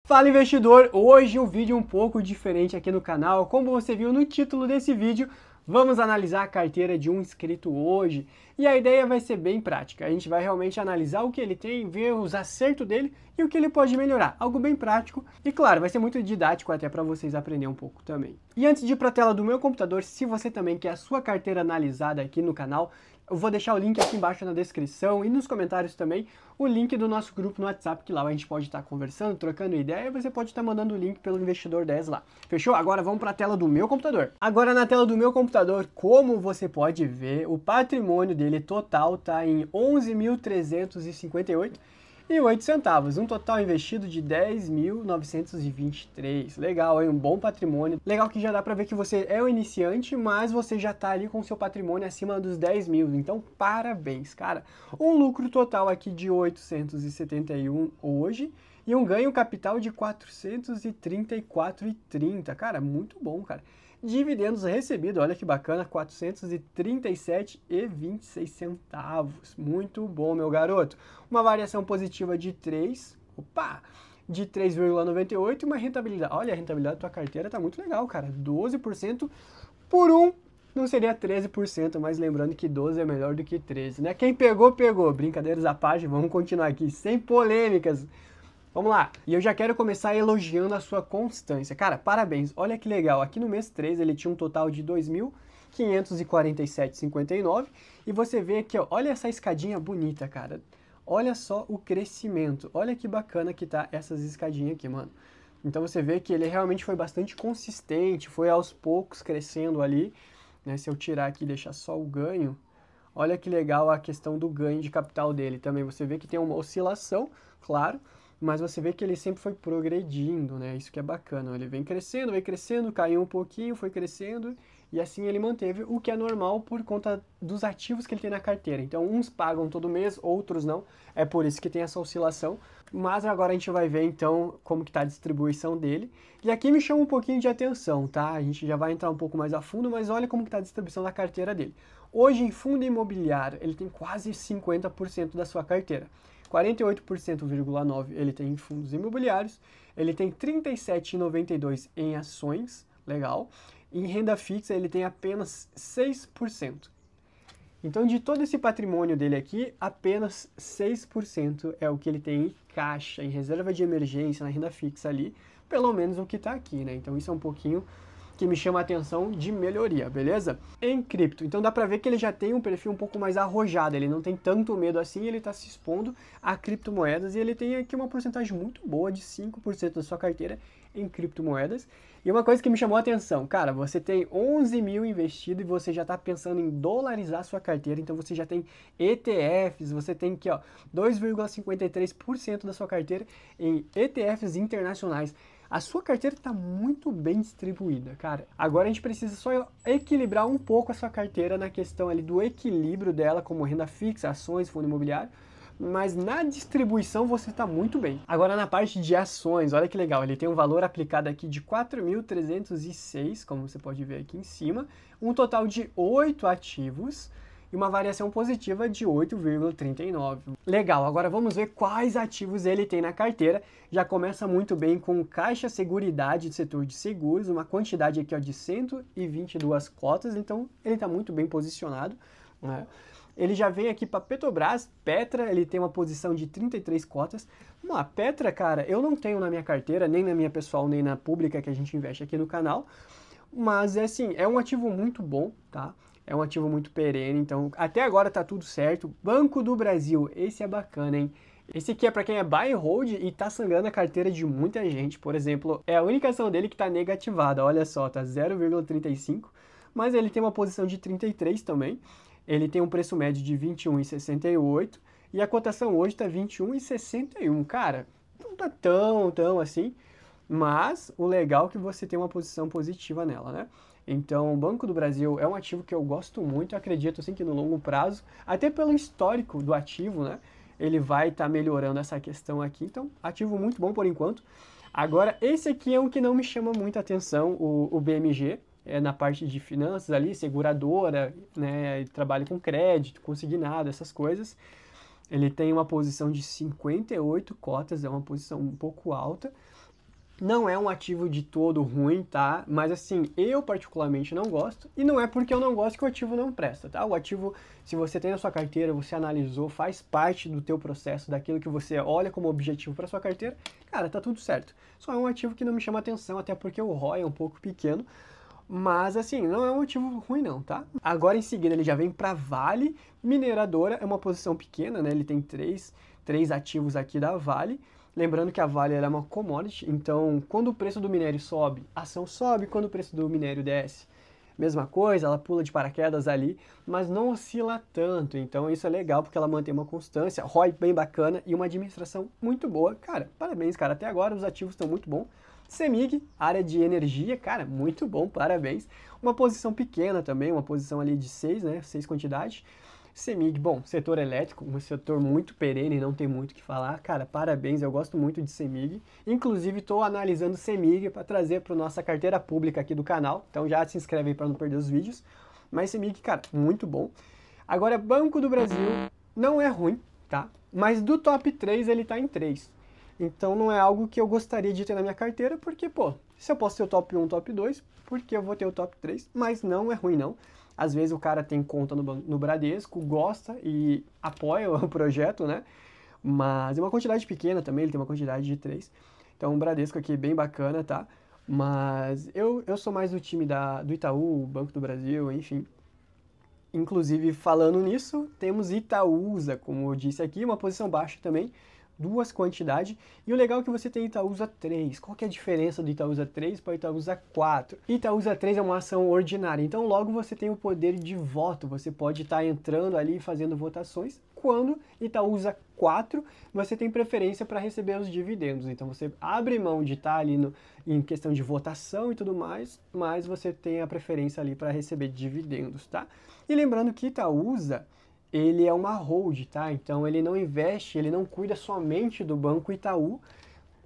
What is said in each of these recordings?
Fala investidor, hoje um vídeo um pouco diferente aqui no canal. Como você viu no título desse vídeo, vamos analisar a carteira de um inscrito hoje. E a ideia vai ser bem prática, a gente vai realmente analisar o que ele tem, ver os acertos dele e o que ele pode melhorar. Algo bem prático e claro, vai ser muito didático até para vocês aprenderem um pouco também. E antes de ir para a tela do meu computador, se você também quer a sua carteira analisada aqui no canal, eu vou deixar o link aqui embaixo na descrição e nos comentários também o link do nosso grupo no WhatsApp, que lá a gente pode estar conversando, trocando ideia, e você pode estar mandando o link pelo Investidor 10 lá. Fechou? Agora vamos para a tela do meu computador. Agora na tela do meu computador, como você pode ver, o patrimônio dele total está em 11.358,08 centavos, um total investido de 10.923. Legal, hein? Um bom patrimônio. Legal que já dá para ver que você é um iniciante, mas você já tá ali com seu patrimônio acima dos 10 mil. Então, parabéns, cara. Um lucro total aqui de 871 hoje e um ganho capital de 434,30. Cara, muito bom, cara. Dividendos recebidos, olha que bacana, 437,26 centavos. Muito bom, meu garoto. Uma variação positiva de 3,98 e uma rentabilidade. Olha, a rentabilidade da tua carteira tá muito legal, cara. 12% por um, não seria 13%, mas lembrando que 12 é melhor do que 13, né? Quem pegou, pegou. Brincadeiras à parte, vamos continuar aqui, sem polêmicas. Vamos lá, e eu já quero começar elogiando a sua constância. Cara, parabéns, olha que legal, aqui no mês 3 ele tinha um total de 2.547,59 e você vê aqui, ó, olha essa escadinha bonita, cara. Olha só o crescimento, olha que bacana que tá essas escadinhas aqui, mano. Então você vê que ele realmente foi bastante consistente, foi aos poucos crescendo ali, né? Se eu tirar aqui e deixar só o ganho, olha que legal a questão do ganho de capital dele também. Você vê que tem uma oscilação, claro, mas você vê que ele sempre foi progredindo, né? Isso que é bacana. Ele vem crescendo, caiu um pouquinho, foi crescendo, e assim ele manteve, o que é normal por conta dos ativos que ele tem na carteira. Então, uns pagam todo mês, outros não. É por isso que tem essa oscilação. Mas agora a gente vai ver, então, como que tá a distribuição dele. E aqui me chama um pouquinho de atenção, tá? A gente já vai entrar um pouco mais a fundo, mas olha como que tá a distribuição da carteira dele. Hoje, em fundo imobiliário, ele tem quase 50% da sua carteira. 48,9% ele tem em fundos imobiliários, ele tem 37,92% em ações, legal. Em renda fixa ele tem apenas 6%. Então de todo esse patrimônio dele aqui, apenas 6% é o que ele tem em caixa, em reserva de emergência, na renda fixa ali, pelo menos o que está aqui, né? Então isso é um pouquinho que me chama a atenção de melhoria, beleza? Em cripto, então dá pra ver que ele já tem um perfil um pouco mais arrojado, ele não tem tanto medo assim, ele tá se expondo a criptomoedas e ele tem aqui uma porcentagem muito boa de 5% da sua carteira em criptomoedas. E uma coisa que me chamou a atenção, cara, você tem 11 mil investido e você já tá pensando em dolarizar a sua carteira, então você já tem ETFs, você tem aqui, ó, 2,53% da sua carteira em ETFs internacionais. A sua carteira está muito bem distribuída, cara. Agora a gente precisa só equilibrar um pouco a sua carteira na questão ali do equilíbrio dela, como renda fixa, ações, fundo imobiliário. Mas na distribuição você está muito bem. Agora na parte de ações, olha que legal, ele tem um valor aplicado aqui de 4.306, como você pode ver aqui em cima, um total de 8 ativos e uma variação positiva de 8,39. Legal, agora vamos ver quais ativos ele tem na carteira. Já começa muito bem com Caixa Seguridade do setor de seguros, uma quantidade aqui ó, de 122 cotas, então ele está muito bem posicionado, né? Ele já vem aqui para Petrobras, Petra, ele tem uma posição de 33 cotas. A Petra, cara, eu não tenho na minha carteira, nem na minha pessoal, nem na pública que a gente investe aqui no canal, mas é assim, é um ativo muito bom, tá? É um ativo muito perene, então até agora tá tudo certo. Banco do Brasil, esse é bacana, hein? Esse aqui é para quem é buy and hold e tá sangrando a carteira de muita gente. Por exemplo, é a única ação dele que tá negativada, olha só, tá 0,35, mas ele tem uma posição de 33 também. Ele tem um preço médio de 21,68 e a cotação hoje tá 21,61. Cara, não tá tão assim, mas o legal é que você tem uma posição positiva nela, né? Então, o Banco do Brasil é um ativo que eu gosto muito, eu acredito assim que no longo prazo, até pelo histórico do ativo, né, ele vai estar melhorando essa questão aqui. Então, ativo muito bom por enquanto. Agora, esse aqui é um que não me chama muita atenção, o BMG, é na parte de finanças ali, seguradora, né, trabalha com crédito, consignado, essas coisas. Ele tem uma posição de 58 cotas, é uma posição um pouco alta. Não é um ativo de todo ruim, tá? Mas assim, eu particularmente não gosto, e não é porque eu não gosto que o ativo não presta, tá? O ativo, se você tem na sua carteira, você analisou, faz parte do teu processo, daquilo que você olha como objetivo para sua carteira, cara, tá tudo certo. Só é um ativo que não me chama atenção, até porque o ROI é um pouco pequeno, mas assim, não é um ativo ruim não, tá? Agora em seguida ele já vem para Vale Mineradora, é uma posição pequena, né? Ele tem três ativos aqui da Vale. Lembrando que a Vale é uma commodity, então quando o preço do minério sobe, a ação sobe, quando o preço do minério desce, mesma coisa, ela pula de paraquedas ali, mas não oscila tanto, então isso é legal porque ela mantém uma constância, ROI bem bacana e uma administração muito boa. Cara, parabéns, cara, até agora os ativos estão muito bons. CEMIG, área de energia, cara, muito bom, parabéns. Uma posição pequena também, uma posição ali de 6, né, 6 quantidades. CEMIG, bom, setor elétrico, um setor muito perene, não tem muito o que falar. Cara, parabéns, eu gosto muito de CEMIG. Inclusive, estou analisando CEMIG para trazer para nossa carteira pública aqui do canal. Então já se inscreve aí para não perder os vídeos. Mas CEMIG, cara, muito bom. Agora, Banco do Brasil não é ruim, tá? Mas do top 3 ele está em 3. Então não é algo que eu gostaria de ter na minha carteira, porque, pô, se eu posso ter o top 1, top 2, por que eu vou ter o top 3? Mas não é ruim, não. Às vezes o cara tem conta no Bradesco, gosta e apoia o projeto, né? Mas é uma quantidade pequena também, ele tem uma quantidade de 3. Então o Bradesco aqui é bem bacana, tá? Mas eu sou mais do time do Itaú, Banco do Brasil, enfim. Inclusive, falando nisso, temos Itaúsa, como eu disse aqui, uma posição baixa também, 2 quantidades. E o legal é que você tem Itaúsa 3. Qual que é a diferença do Itaúsa 3 para o Itaúsa 4? Itaúsa 3 é uma ação ordinária, então logo você tem o poder de voto. Você pode estar entrando ali e fazendo votações. Quando Itaúsa 4, você tem preferência para receber os dividendos. Então você abre mão de estar ali em questão de votação e tudo mais, mas você tem a preferência ali para receber dividendos, tá? E lembrando que Itaúsa, ele é uma hold, tá? Então ele não investe, ele não cuida somente do Banco Itaú,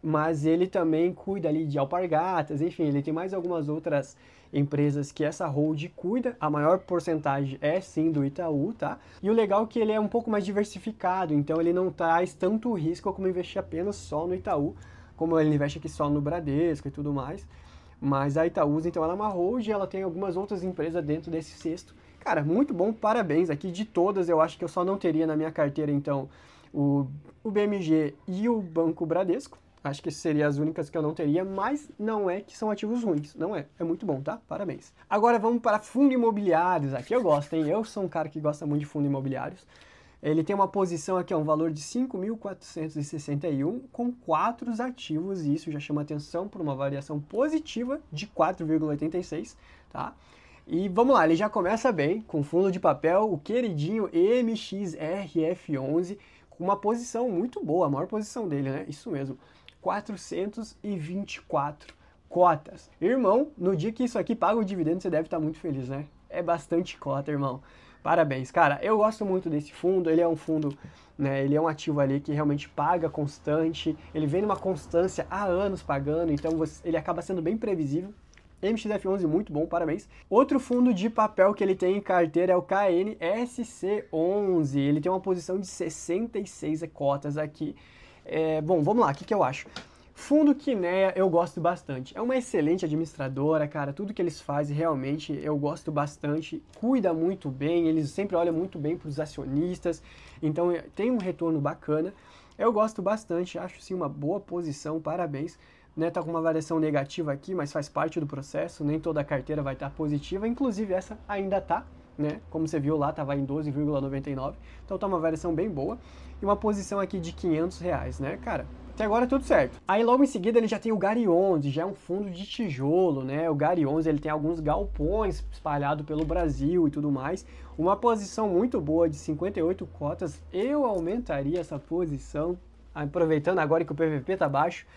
mas ele também cuida ali de Alpargatas, enfim, ele tem mais algumas outras empresas que essa hold cuida. A maior porcentagem é sim do Itaú, tá? E o legal é que ele é um pouco mais diversificado, então ele não traz tanto risco como investir apenas só no Itaú, como ele investe aqui só no Bradesco e tudo mais. Mas a Itaúsa, então, ela é uma hold, ela tem algumas outras empresas dentro desse cesto. Cara, muito bom, parabéns. Aqui de todas, eu acho que eu só não teria na minha carteira, então, o BMG e o Banco Bradesco. Acho que seriam as únicas que eu não teria, mas não é que são ativos ruins, não é. É muito bom, tá? Parabéns. Agora vamos para fundos imobiliários. Aqui eu gosto, hein? Eu sou um cara que gosta muito de fundos imobiliários. Ele tem uma posição aqui, um valor de 5.461 com 4 ativos, e isso já chama atenção por uma variação positiva de 4,86, tá? E vamos lá, ele já começa bem, com fundo de papel, o queridinho MXRF11, com uma posição muito boa, a maior posição dele, né? Isso mesmo, 424 cotas. Irmão, no dia que isso aqui paga o dividendo, você deve estar muito feliz, né? É bastante cota, irmão. Parabéns, cara. Eu gosto muito desse fundo, ele é um fundo, né, ele é um ativo ali que realmente paga constante, ele vem numa constância há anos pagando, então ele acaba sendo bem previsível. MXF11 muito bom, parabéns. Outro fundo de papel que ele tem em carteira é o KNSC11. Ele tem uma posição de 66 cotas aqui. Bom, vamos lá, o que eu acho? Fundo Kinea eu gosto bastante. É uma excelente administradora, cara. Tudo que eles fazem realmente eu gosto bastante. Cuida muito bem, eles sempre olham muito bem para os acionistas. Então tem um retorno bacana. Eu gosto bastante, acho sim uma boa posição, parabéns. Né, tá com uma variação negativa aqui, mas faz parte do processo, nem toda a carteira vai estar positiva, inclusive essa ainda tá, né, como você viu lá, estava em 12,99, então tá uma variação bem boa, e uma posição aqui de R$500, né, cara, até agora tudo certo. Aí logo em seguida ele já tem o GARI 11, já é um fundo de tijolo, né, o GARI 11 ele tem alguns galpões espalhados pelo Brasil e tudo mais, uma posição muito boa de 58 cotas, eu aumentaria essa posição, aproveitando agora que o PVP tá baixo.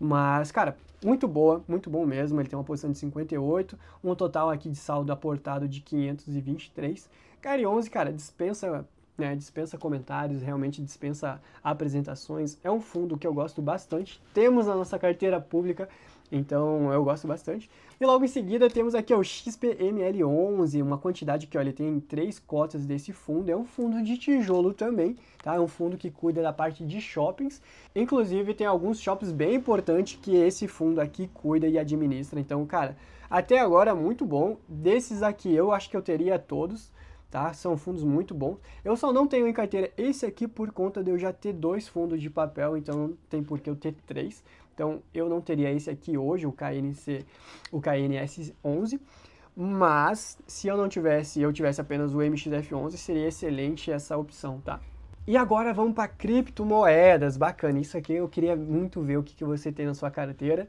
Mas, cara, muito boa, muito bom mesmo. Ele tem uma posição de 58, um total aqui de saldo aportado de 523. GARI 11, cara, dispensa, né? Dispensa comentários, realmente dispensa apresentações. É um fundo que eu gosto bastante. Temos na nossa carteira pública, então eu gosto bastante. E logo em seguida temos aqui o XPML11, uma quantidade que, olha, tem 3 cotas desse fundo. É um fundo de tijolo também, tá? É um fundo que cuida da parte de shoppings. Inclusive tem alguns shoppings bem importantes que esse fundo aqui cuida e administra. Então, cara, até agora muito bom. Desses aqui eu acho que eu teria todos, tá? São fundos muito bons. Eu só não tenho em carteira esse aqui por conta de eu já ter 2 fundos de papel, então não tem por que eu ter 3. Então eu não teria esse aqui hoje, o KNS11, mas se eu não tivesse, eu tivesse apenas o MXF11, seria excelente essa opção, tá? E agora vamos para criptomoedas, bacana, isso aqui eu queria muito ver o que você tem na sua carteira.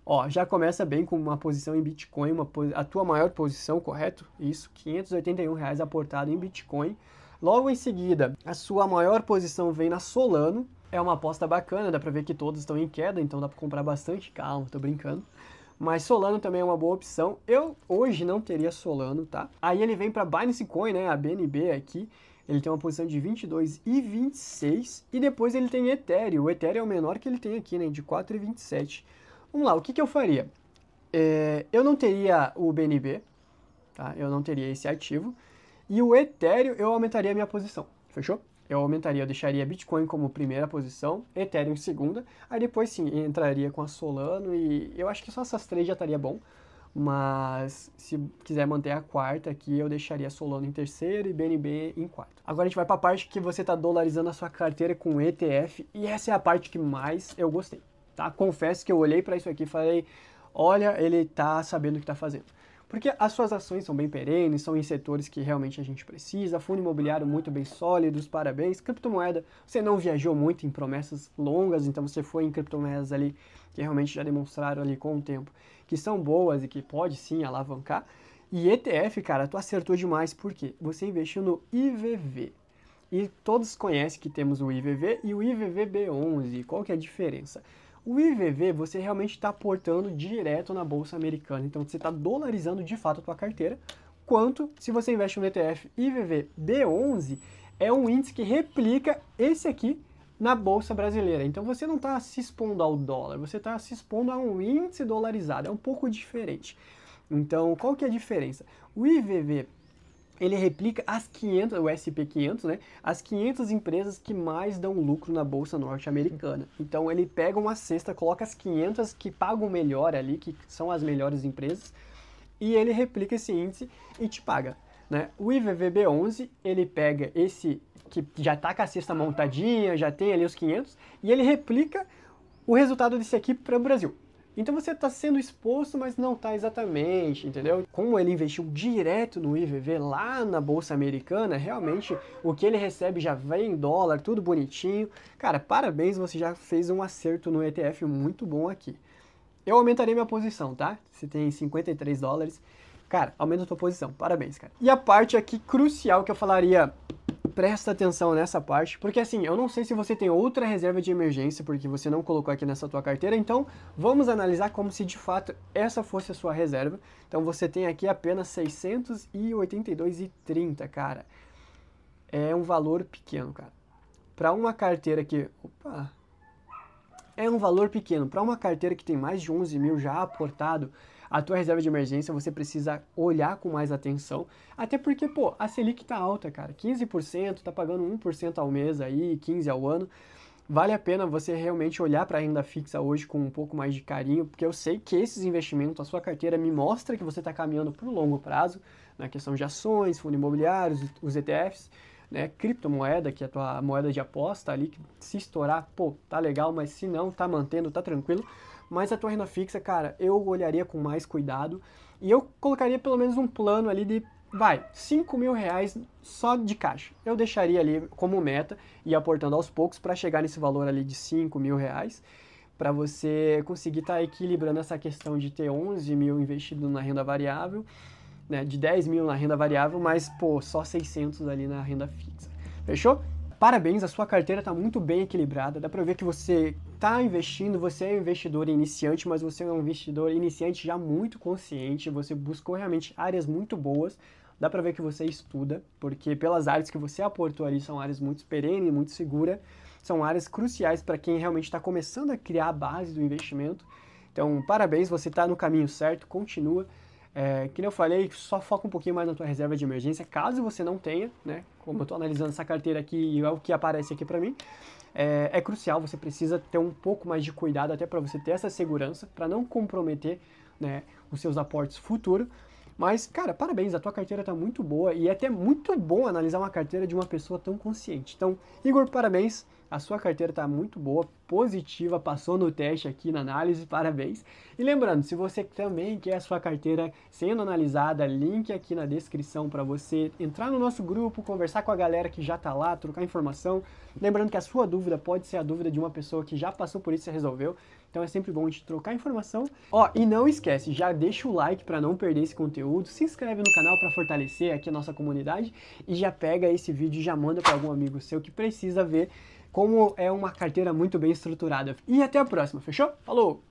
Ó, já começa bem com uma posição em Bitcoin, a tua maior posição, correto? Isso, R$ 581 aportado em Bitcoin. Logo em seguida, a sua maior posição vem na Solano. É uma aposta bacana, dá pra ver que todos estão em queda, então dá pra comprar bastante. Calma, tô brincando. Mas Solano também é uma boa opção. Eu hoje não teria Solano, tá? Aí ele vem pra Binance Coin, né? A BNB aqui. Ele tem uma posição de 22 e 26. E depois ele tem Ethereum. O Ethereum é o menor que ele tem aqui, né? De 4 e 27. Vamos lá, o que eu faria? Eu não teria o BNB, tá? Eu não teria esse ativo. E o Ethereum eu aumentaria a minha posição, fechou? Eu deixaria Bitcoin como primeira posição, Ethereum em segunda, aí depois sim, entraria com a Solano e eu acho que só essas 3 já estaria bom. Mas se quiser manter a quarta aqui, eu deixaria Solano em terceiro e BNB em quarto. Agora a gente vai para a parte que você está dolarizando a sua carteira com ETF e essa é a parte que mais eu gostei. Tá? Confesso que eu olhei para isso aqui e falei, olha, ele tá sabendo o que tá fazendo. Porque as suas ações são bem perenes, são em setores que realmente a gente precisa, fundo imobiliário muito bem sólidos, parabéns. Criptomoeda, você não viajou muito em promessas longas, então você foi em criptomoedas ali que realmente já demonstraram ali com o tempo que são boas e que pode sim alavancar. E ETF, cara, tu acertou demais, porque você investiu no IVV. E todos conhecem que temos o IVV e o IVVB11. Qual que é a diferença? O IVV você realmente está aportando direto na Bolsa Americana, então você está dolarizando de fato a tua carteira, quanto se você investe no ETF IVVB11, é um índice que replica esse aqui na Bolsa Brasileira. Então você não está se expondo ao dólar, você está se expondo a um índice dolarizado, é um pouco diferente. Então qual que é a diferença? O IVV ele replica as 500, o SP500, né? As 500 empresas que mais dão lucro na bolsa norte-americana. Então ele pega uma cesta, coloca as 500 que pagam melhor ali, que são as melhores empresas, e ele replica esse índice e te paga, né? O IVVB11, ele pega esse que já tá com a cesta montadinha, já tem ali os 500, e ele replica o resultado desse aqui para o Brasil. Então você está sendo exposto, mas não está exatamente, entendeu? Como ele investiu direto no IVV lá na Bolsa Americana, realmente o que ele recebe já vem em dólar, tudo bonitinho. Cara, parabéns, você já fez um acerto no ETF muito bom aqui. Eu aumentarei minha posição, tá? Você tem 53 dólares. Cara, aumenta a tua posição, parabéns, cara. E a parte aqui crucial que eu falaria, presta atenção nessa parte, porque assim, eu não sei se você tem outra reserva de emergência, porque você não colocou aqui nessa tua carteira, então vamos analisar como se de fato essa fosse a sua reserva. Então você tem aqui apenas 682,30, cara. É um valor pequeno, cara. Para uma carteira que... Opa! É um valor pequeno. Para uma carteira que tem mais de 11 mil já aportado, a tua reserva de emergência você precisa olhar com mais atenção, até porque, pô, a Selic tá alta, cara, 15%, tá pagando 1% ao mês aí, 15% ao ano, vale a pena você realmente olhar para a renda fixa hoje com um pouco mais de carinho, porque eu sei que esses investimentos, a sua carteira me mostra que você está caminhando para o longo prazo, na questão de ações, fundo imobiliários, os ETFs, né, criptomoeda, que é a tua moeda de aposta ali, que se estourar, pô, tá legal, mas se não, tá mantendo, tá tranquilo. Mas a tua renda fixa, cara, eu olharia com mais cuidado e eu colocaria pelo menos um plano ali de, vai, 5 mil reais só de caixa. Eu deixaria ali como meta e aportando aos poucos para chegar nesse valor ali de 5 mil reais, para você conseguir estar equilibrando essa questão de ter 11 mil investido na renda variável, né, de 10 mil na renda variável, mas, pô, só 600 ali na renda fixa. Fechou? Parabéns, a sua carteira está muito bem equilibrada, dá para ver que você está investindo, você é um investidor iniciante, mas você é um investidor iniciante já muito consciente, você buscou realmente áreas muito boas dá pra ver que você estuda, porque pelas áreas que você aportou ali são áreas muito perenes, muito seguras, são áreas cruciais para quem realmente está começando a criar a base do investimento. Então, parabéns, você está no caminho certo, continua. Que nem eu falei, só foca um pouquinho mais na tua reserva de emergência, caso você não tenha, né? Como eu estou analisando essa carteira aqui e é o que aparece aqui para mim, é crucial, você precisa ter um pouco mais de cuidado até para você ter essa segurança, para não comprometer, né, os seus aportes futuros. Mas, cara, parabéns, a tua carteira tá muito boa e é até muito bom analisar uma carteira de uma pessoa tão consciente. Então, Igor, parabéns, a sua carteira tá muito boa, positiva, passou no teste aqui na análise, parabéns. E lembrando, se você também quer a sua carteira sendo analisada, link aqui na descrição para você entrar no nosso grupo, conversar com a galera que já tá lá, trocar informação. Lembrando que a sua dúvida pode ser a dúvida de uma pessoa que já passou por isso e resolveu. Então é sempre bom a gente trocar informação. Ó, e não esquece, já deixa o like para não perder esse conteúdo, se inscreve no canal para fortalecer aqui a nossa comunidade e já pega esse vídeo e já manda para algum amigo seu que precisa ver como é uma carteira muito bem estruturada. E até a próxima, fechou? Falou!